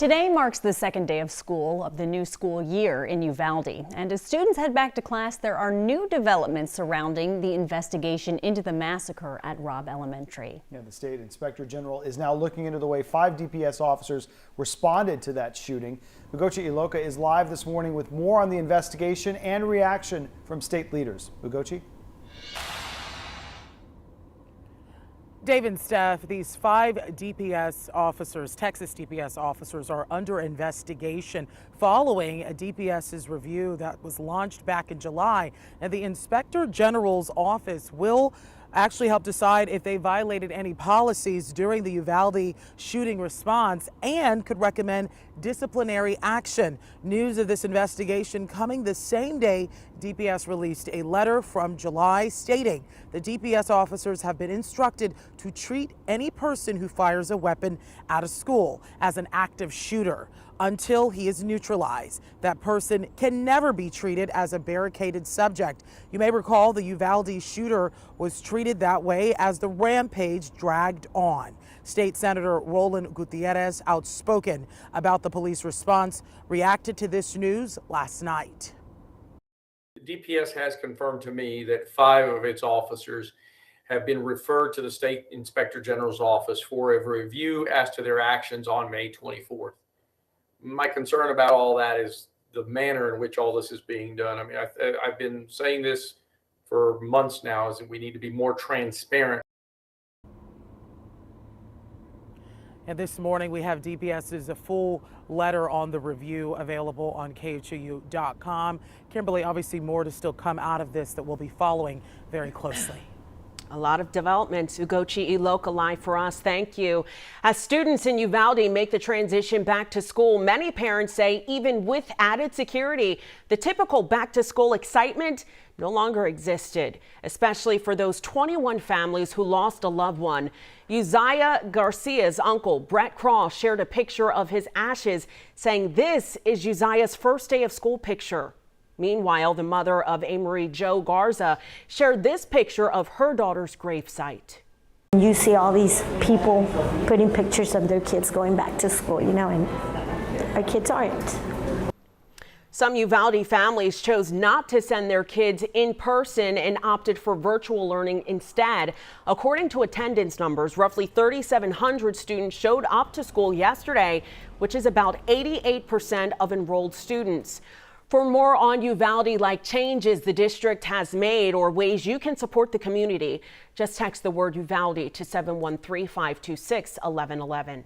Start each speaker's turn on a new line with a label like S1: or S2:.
S1: Today marks the second day of school of the new school year in Uvalde. And as students head back to class, there are new developments surrounding the investigation into the massacre at Robb Elementary.
S2: Yeah, the state inspector general is now looking into the way 5 DPS officers responded to that shooting. Ugochi Iloka is live this morning with more on the investigation and reaction from state leaders. Ugochi?
S3: Dave and Steph, these 5 DPS officers, Texas DPS officers, are under investigation following a DPS's review that was launched back in July. And the Inspector General's office will actually help decide if they violated any policies during the Uvalde shooting response and could recommend disciplinary action. News of this investigation coming the same day DPS released a letter from July stating the DPS officers have been instructed to treat any person who fires a weapon at a school as an active shooter until he is neutralized. That person can never be treated as a barricaded subject. You may recall the Uvalde shooter was treated that way as the rampage dragged on. State Senator Roland Gutierrez, outspoken about the police response, reacted to this news last night.
S4: The DPS has confirmed to me that 5 of its officers have been referred to the State Inspector General's office for a review as to their actions on May 24th. My concern about all that is the manner in which all this is being done. I mean, I've been saying this for months now, is that we need to be more transparent.
S3: And this morning we have DPS's full letter on the review available on KHOU.com. Kimberly, obviously more to still come out of this that we'll be following very closely.
S5: A lot of developments. Ugochi Iloka live for us. Thank you. As students in Uvalde make the transition back to school, many parents say even with added security, the typical back to school excitement no longer existed, especially for those 21 families who lost a loved one. Uzziah Garcia's uncle, Brett Cross, shared a picture of his ashes, saying this is Uzziah's first day of school picture. Meanwhile, the mother of Amory Jo Garza shared this picture of her daughter's gravesite.
S6: You see all these people putting pictures of their kids going back to school, you know, and our kids aren't.
S5: Some Uvalde families chose not to send their kids in person and opted for virtual learning instead. According to attendance numbers, roughly 3,700 students showed up to school yesterday, which is about 88% of enrolled students. For more on Uvalde-like changes the district has made or ways you can support the community, just text the word Uvalde to 713-526-1111.